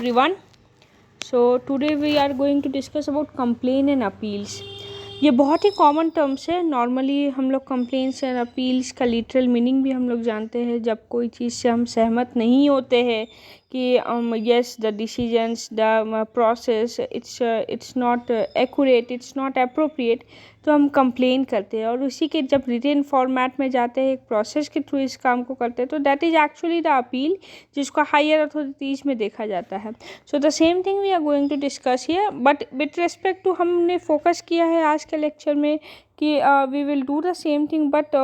everyone. So today we are going to discuss about complaint and appeals. ये बहुत ही common terms है. Normally हम लोग कंप्लेंट्स एंड अपील्स का लिटरल मीनिंग भी हम लोग जानते हैं. जब कोई चीज़ से हम सहमत नहीं होते हैं कि yes the decisions the process it's not accurate, it's not appropriate, तो हम कंप्लेन करते हैं. और उसी के जब रिटन फॉर्मेट में जाते हैं, एक प्रोसेस के थ्रू इस काम को करते हैं, तो that is actually the appeal, जिसको हायर अथॉरिटीज़ में देखा जाता है. So the same thing we are going to discuss here, but with respect to हमने फोकस किया है आज के लेक्चर में कि we will do the same thing but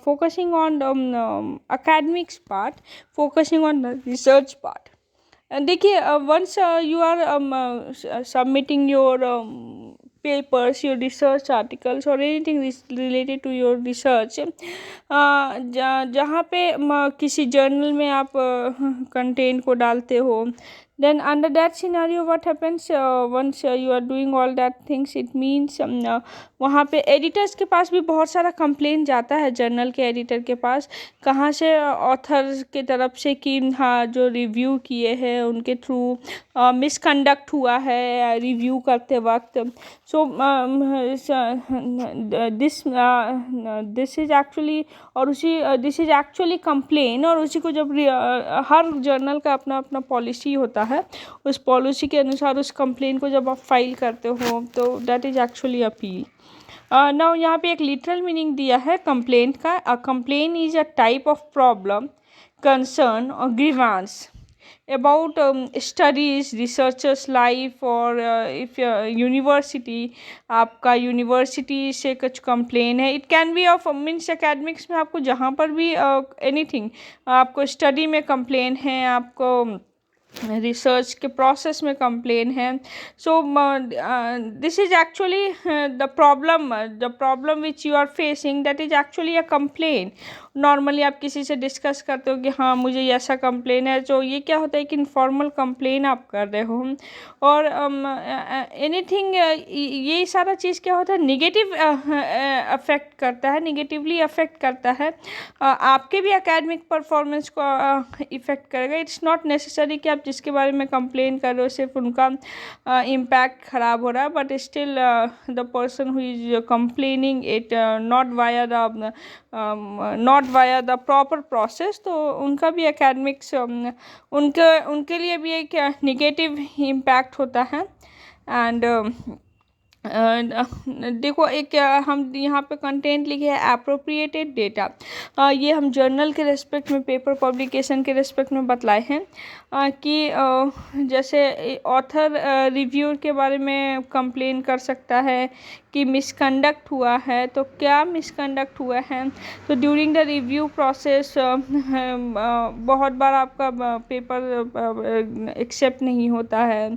focusing on academics part, focusing on the research part. देखिए, once you are submitting your papers, your research articles or anything related to your research, जहाँ पे किसी journal में आप content को डालते हो, then under that scenario what happens, once you are doing all that things, it means वहाँ पे एडिटर्स के पास भी बहुत सारा कंप्लेंट जाता है जर्नल के एडिटर के पास. कहाँ से? ऑथर के तरफ से कि हाँ जो रिव्यू किए हैं उनके थ्रू मिसकंडक्ट हुआ है रिव्यू करते वक्त. सो दिस इज़ एक्चुअली, और उसी दिस इज़ एक्चुअली कंप्लेन. और उसी को जब हर जर्नल का अपना अपना पॉलिसी होता है, उस पॉलिसी के अनुसार उस कंप्लेन को जब आप फाइल करते हो तो that is actually appeal. Now यहाँ पे एक लिटरल मीनिंग दिया है कंप्लेंट का. A complain is a type of problem, concern और grievance about studies, researchers life, और if यूनिवर्सिटी, आपका यूनिवर्सिटी से कुछ कंप्लेन है, it can be of means academics में आपको जहाँ पर भी एनीथिंग, आपको स्टडी में कंप्लेन है, आपको रिसर्च के प्रोसेस में कंप्लेन है. So this is actually the problem which you are facing, that is actually a complain. Normally आप किसी से डिस्कस करते हो कि हाँ मुझे ऐसा कंप्लेन है, तो ये क्या होता है कि इनफॉर्मल कंप्लेन आप कर रहे हो. और एनीथिंग ये सारा चीज़ क्या होता है, निगेटिव अफेक्ट करता है, निगेटिवली अफेक्ट करता है. आपके भी एकेडमिक परफॉर्मेंस को इफ़ेक्ट करेगा. इट्स नॉट नेसेसरी कि आप जिसके बारे में कंप्लेन कर रहे हो सिर्फ उनका इम्पैक्ट ख़राब हो रहा है, but still the person who is complaining it not via the proper process, तो उनका भी एकेडमिक्स उनके लिए भी एक निगेटिव इम्पैक्ट होता है. एंड देखो, एक हम यहाँ पे कंटेंट लिखे है एप्रोप्रिएटेड डेटा. ये हम जर्नल के रेस्पेक्ट में, पेपर पब्लिकेशन के रेस्पेक्ट में बतलाए हैं कि जैसे ऑथर रिव्यू के बारे में कंप्लेन कर सकता है कि मिसकंडक्ट हुआ है. तो क्या मिसकंडक्ट हुआ है? तो ड्यूरिंग द रिव्यू प्रोसेस बहुत बार आपका पेपर एक्सेप्ट नहीं होता है,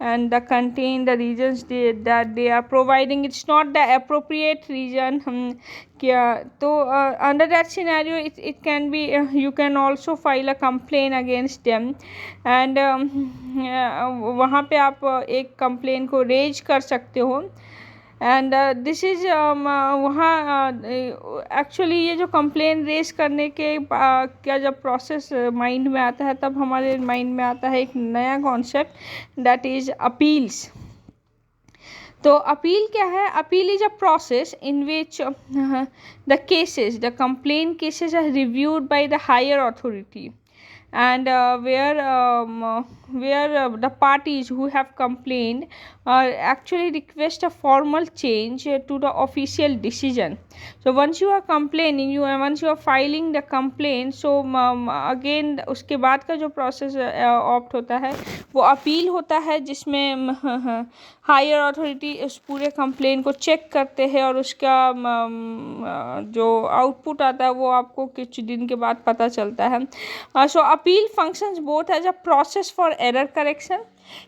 and the contain the reasons that they are providing, it's not the appropriate reason. हम क्या, तो under that scenario it can be, you can also file a complain against them. And वहाँ पे आप एक कंप्लेन को रेज कर सकते हो. एंड दिस इज़ वहाँ एक्चुअली ये जो कंप्लेन रेज करने के क्या जब प्रोसेस माइंड में आता है, तब हमारे माइंड में आता है एक नया कॉन्सेप्ट, दैट इज़ अपील्स. तो अपील क्या है? Appeal is a process in which the cases, the complain cases are reviewed by the higher authority, and where the parties who have complained actually request a formal change to the official decision. So once you are complaining, once you are filing the complaint, so again उसके बाद का जो process opt होता है वो appeal होता है, जिसमें हायर अथॉरिटी उस पूरे कंप्लेन को चेक करते हैं और उसका जो आउटपुट आता है वो आपको कुछ दिन के बाद पता चलता है. So appeal functions both as a process for error correction.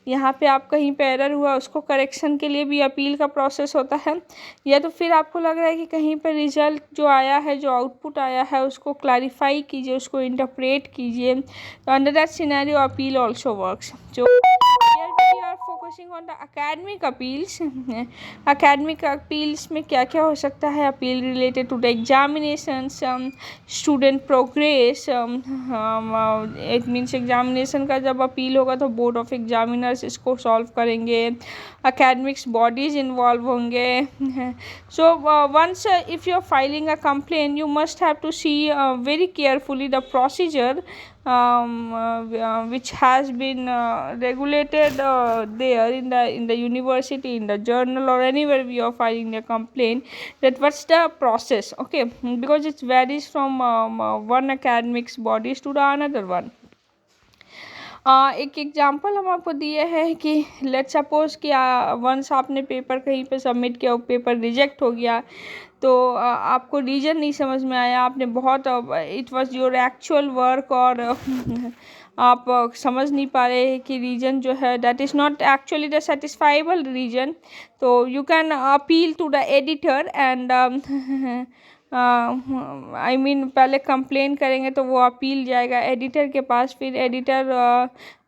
यहाँ पे आप कहीं पे एरर हुआ, उसको करेक्शन के लिए भी अपील का प्रोसेस होता है. या तो फिर आपको लग रहा है कि कहीं पे रिजल्ट जो आया है, जो आउटपुट आया है, उसको क्लैरिफाई कीजिए, उसको इंटरप्रेट कीजिए. तो under that scenario appeal also works. जो we are focusing on the academic appeals. Academic appeals में क्या क्या हो सकता है? Appeal related to the examinations, student progress, it means examination का जब अपील होगा तो बोर्ड ऑफ एग्जामिनर्स इसको सॉल्व करेंगे, एकेडमिक्स बॉडीज इन्वॉल्व होंगे। So once if you are filing a complain you must have to see very carefully the procedure which has been regulated there in the university, in the journal, or anywhere we are filing a complaint, that what's the process, okay, because it varies from one academics bodies to the another one. एक example हम आपको दिए हैं कि let's suppose कि once आपने paper कहीं पे सबमिट किया, वो पेपर रिजेक्ट हो गया, तो आपको रीज़न नहीं समझ में आया, आपने बहुत it was your actual work, और आप समझ नहीं पा रहे हैं कि रीज़न जो है that is not actually the satisfiable reason, तो you can appeal to the editor and I mean पहले कंप्लेन करेंगे तो वो अपील जाएगा एडिटर के पास, फिर एडिटर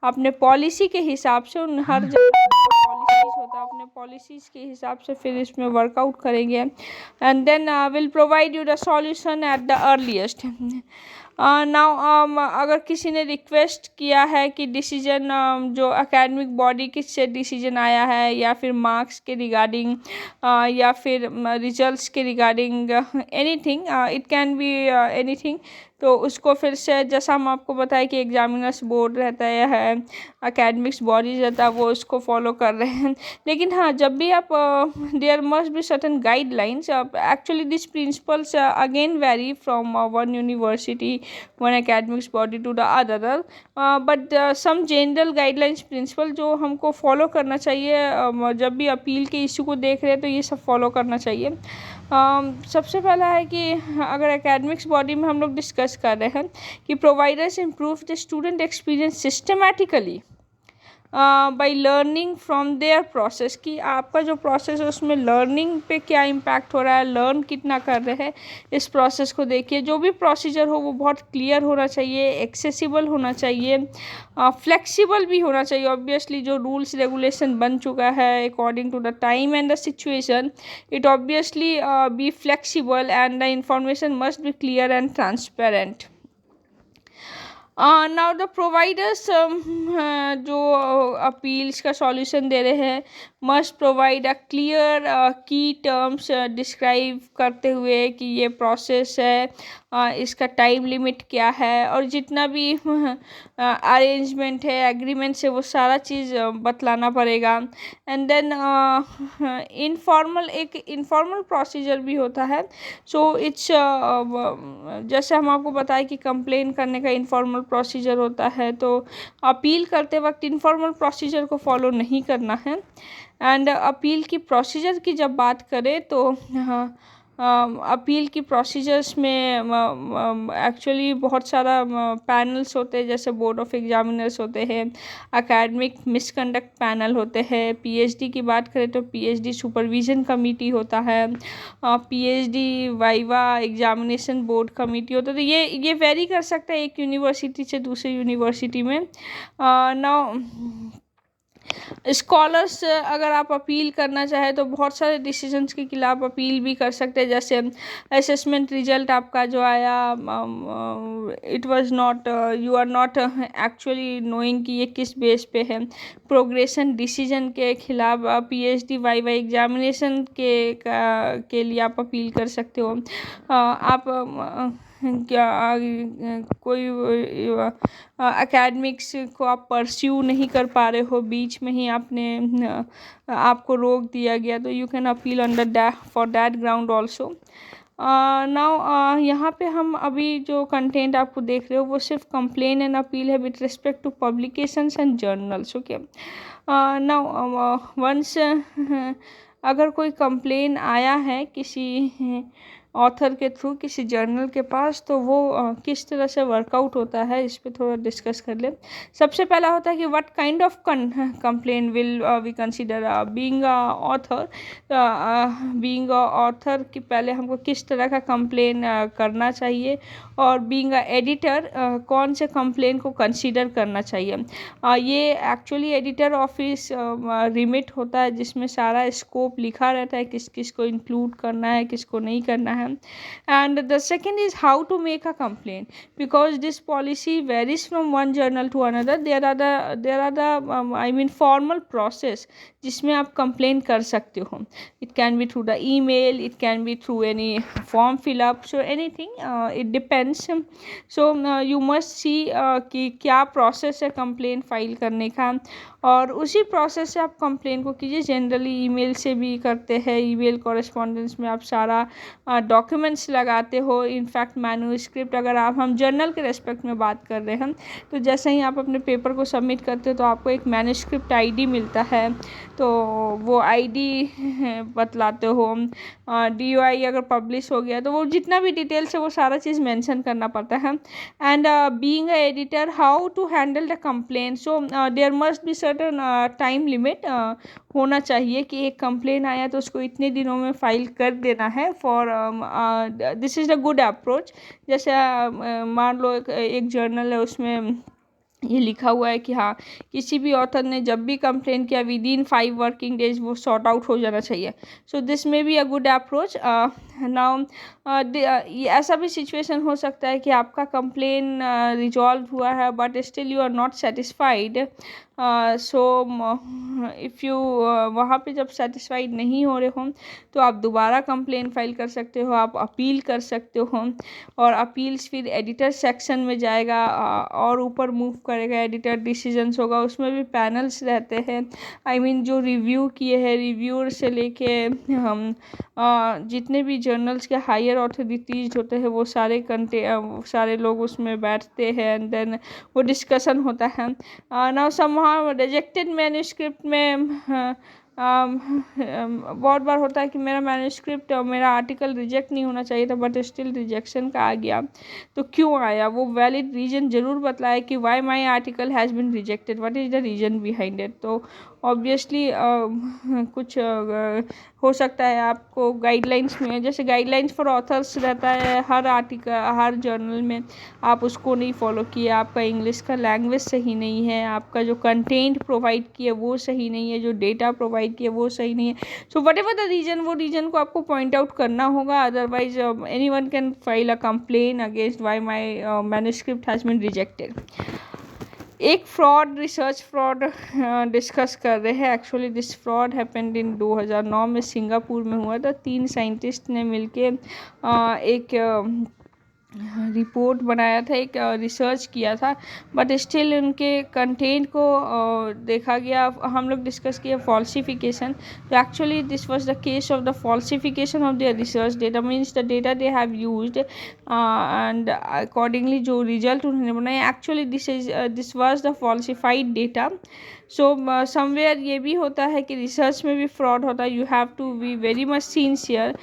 अपने पॉलिसी के हिसाब से, उन हर जगह पॉलिसीज होता है, अपने पॉलिसीज़ के हिसाब से फिर इसमें वर्कआउट करेंगे, and then will provide you the solution at the earliest. Now अगर किसी ने रिक्वेस्ट किया है कि डिसीजन जो एकेडमिक बॉडी किससे डिसीजन आया है, या फिर मार्क्स के रिगार्डिंग, या फिर रिजल्ट्स के regarding, anything, it can be anything, तो उसको फिर से जैसा हम आपको बताएं कि एग्जामिनर्स बोर्ड रहता है, एकेडमिक्स बॉडीज रहता है, वो उसको फॉलो कर रहे हैं। लेकिन हाँ, जब भी आप there must be certain guidelines, actually this principles again vary from one university, one academics body to the other, but some general guidelines principle जो हमको फॉलो करना चाहिए जब भी अपील के इशू को देख रहे हैं, तो ये सब फॉलो करना चाहिए। सबसे पहला है कि अगर एकेडमिक्स बॉडी में हम लोग डिस्कस कर रहे हैं कि providers improve the student experience systematically by learning from their process, कि आपका जो प्रोसेस है उसमें लर्निंग पे क्या इम्पैक्ट हो रहा है, लर्न कितना कर रहे हैं, इस प्रोसेस को देखिए। जो भी प्रोसीजर हो वो बहुत क्लियर होना चाहिए, एक्सेसिबल होना चाहिए, फ्लेक्सिबल भी होना चाहिए। ऑब्वियसली जो रूल्स रेगुलेशन बन चुका है according to the time and the situation, it obviously be flexible and the information must be clear and transparent. Now the providers जो अपील्स का सॉल्यूशन दे रहे हैं must provide a clear key terms describe करते हुए कि ये process है, इसका टाइम लिमिट क्या है, और जितना भी अरेंजमेंट है, एग्रीमेंट्स है, वो सारा चीज़ बतलाना पड़ेगा। एंड देन एक इनफॉर्मल प्रोसीजर भी होता है। सो इट्स जैसे हम आपको बताएं कि कंप्लेन करने का इनफॉर्मल प्रोसीजर होता है, तो अपील करते वक्त इनफॉर्मल प्रोसीजर को फॉलो नहीं करना है। एंड अपील की प्रोसीजर की जब बात करें तो अपील की प्रोसीजर्स में एक्चुअली बहुत सारा पैनल्स होते हैं, जैसे बोर्ड ऑफ एग्जामिनर्स होते हैं, एकेडमिक मिसकंडक्ट पैनल होते हैं, पीएचडी की बात करें तो पीएचडी सुपरविज़न कमेटी होता है, PhD viva examination board committee होता है। तो ये वेरी कर सकता है एक यूनिवर्सिटी से दूसरी यूनिवर्सिटी में। नाउ स्कॉलर्स अगर आप अपील करना चाहें तो बहुत सारे डिसीजंस के खिलाफ अपील भी कर सकते हैं, जैसे असेसमेंट रिजल्ट आपका जो आया, it was not, you are not actually knowing कि ये किस बेस पे है, प्रोग्रेशन डिसीजन के खिलाफ पीएचडी वाइवा एग्जामिनेशन के लिए आप अपील कर सकते हो। आप क्या कोई एकेडमिक्स को आप परस्यू नहीं कर पा रहे हो, बीच में ही आपको रोक दिया गया, तो you can appeal under that for that ground also. Now यहाँ पे हम अभी जो कंटेंट आपको देख रहे हो वो सिर्फ कंप्लेन एंड अपील है with respect to publications and journals, okay. Now once अगर कोई कंप्लेन आया है किसी ऑथर के थ्रू किसी जर्नल के पास, तो वो किस तरह से वर्कआउट होता है इस पे थोड़ा डिस्कस कर ले। सबसे पहला होता है कि what kind of complain will we consider being author. Being author कि पहले हमको किस तरह का कंप्लेन करना चाहिए, और बीइंग एडिटर कौन से कंप्लेन को कंसीडर करना चाहिए। ये एक्चुअली एडिटर ऑफिस रिमिट होता है, जिसमें सारा स्कोप लिखा रहता है, किस किस को इंक्लूड करना है, किसको नहीं करना है। And the second is how to make a complain, because this policy varies from one journal to another. There are the I mean formal process जिसमें आप कंप्लेन कर सकते हो। It can be through the email, it can be through any form fill up, so anything, it depends. So you must see कि क्या process है complain file करने का, और उसी प्रोसेस से आप कंप्लेन को कीजिए। जनरली ईमेल से भी करते हैं, ईमेल कॉरेस्पॉन्डेंस में आप सारा डॉक्यूमेंट्स लगाते हो। इनफैक्ट मैन्युस्क्रिप्ट, अगर हम जर्नल के रेस्पेक्ट में बात कर रहे हैं, तो जैसे ही आप अपने पेपर को सबमिट करते हो तो आपको एक मैन्युस्क्रिप्ट आईडी मिलता है, तो वो आईडी बतलाते हो। DOI अगर पब्लिश हो गया तो वो जितना भी डिटेल्स है वो सारा चीज़ मेंशन करना पड़ता है। And being a editor, how to handle the complain. So there must be certain time limit होना चाहिए कि एक कंप्लेन आया तो उसको इतने दिनों में फाइल कर देना है। For this is the good approach. जैसे मान लो एक जर्नल है, उसमें ये लिखा हुआ है कि हाँ, किसी भी ऑथर ने जब भी कंप्लेन किया विद इन 5 वर्किंग डेज वो सॉर्ट आउट हो जाना चाहिए। सो दिस में be a good approach. Now ऐसा भी सिचुएशन हो सकता है कि आपका कंप्लेन रिजॉल्व हुआ है but still you are not satisfied. So if you वहाँ पे जब सेटिस्फाइड नहीं हो रहे हो तो आप दोबारा कंप्लेन फाइल कर सकते हो, आप अपील कर सकते हो, और अपील्स फिर एडिटर सेक्शन में जाएगा और ऊपर मूव करेगा, एडिटर डिसीजंस होगा। उसमें भी पैनल्स रहते हैं, आई मीन जो रिव्यू किए हैं, रिव्यूअर से लेके हम जितने भी जर्नल्स के हायर ऑथोरिटीज़ होते हैं वो सारे लोग उसमें बैठते हैं, एंड देन वो डिस्कशन होता है। नाउ समहाउ रिजेक्टेड मैन्युस्क्रिप्ट में बहुत बार होता है कि मेरा मैन्युस्क्रिप्ट, मेरा आर्टिकल रिजेक्ट नहीं होना चाहिए था बट स्टिल रिजेक्शन का आ गया। तो क्यों आया, वो वैलिड रीज़न ज़रूर बताए कि why my article has been rejected, what is the reason behind it. तो ऑब्वियसली कुछ हो सकता है आपको गाइडलाइंस में, जैसे गाइडलाइंस फॉर ऑथर्स रहता है हर आर्टिकल, हर जर्नल में, आप उसको नहीं फॉलो किए, आपका इंग्लिश का लैंग्वेज सही नहीं है, आपका जो कंटेंट प्रोवाइड किया वो सही नहीं है, जो डेटा प्रोवाइड किया वो सही नहीं है। So whatever the reason, वो रीज़न को आपको पॉइंट आउट करना होगा, otherwise anyone can file a complain against why my manuscript has been rejected. एक फ्रॉड, रिसर्च फ्रॉड डिस्कस कर रहे हैं। Actually this fraud happened in 2009 में, सिंगापुर में हुआ था। 3 साइंटिस्ट ने मिलके एक रिपोर्ट बनाया था, एक रिसर्च किया था, बट स्टिल उनके कंटेंट को देखा गया। हम लोग डिस्कस किया फॉल्सिफिकेशन। तो actually this was the case of the falsification of their research data, means the data they have used and accordingly जो रिजल्ट उन्होंने बनाया, actually this was the falsified data. So somewhere ये भी होता है कि रिसर्च में भी फ्रॉड होता है। You have to be very much sincere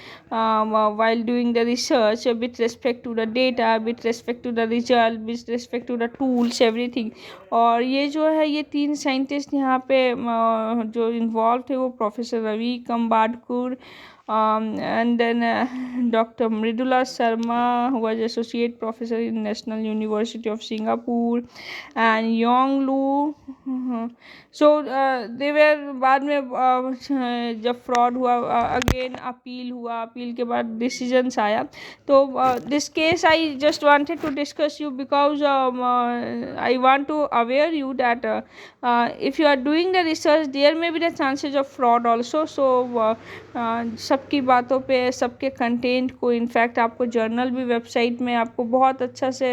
while doing the research with respect to the data, with respect to the result, with respect to the tools, everything। और ये जो है, ये 3 साइंटिस्ट यहाँ पे जो इन्वॉल्व थे वो professor Ravi Kambadkur, and then Dr. Mridula Sharma, who was associate professor in National University of Singapore, and Yong Lu। So they were, बाद में जब फ्रॉड हुआ, अगेन अपील हुआ, अपील के बाद डिसीजंस आया। तो this case I just wanted to discuss you because I want to aware you that if you are doing the research there may be the chances of fraud also। so सबकी बातों पे, सबके content को, in fact आपको journal भी website में आपको बहुत अच्छा से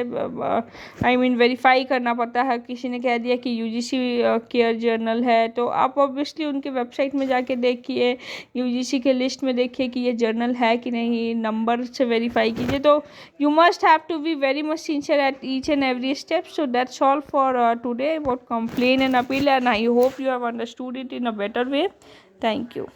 आई मीन वेरीफाई करना पड़ता है। किसी ने कह दिया कि UGC केयर जर्नल है, तो आप ऑब्वियसली उनके वेबसाइट में जाके देखिए, UGC के लिस्ट में देखिए कि ये जर्नल है कि नहीं, नंबर से वेरीफाई कीजिए। तो you must have to be very much sincere at each and every step. So that's all for today about complaint and appeal, and I hope you have understood it in a better way. Thank you.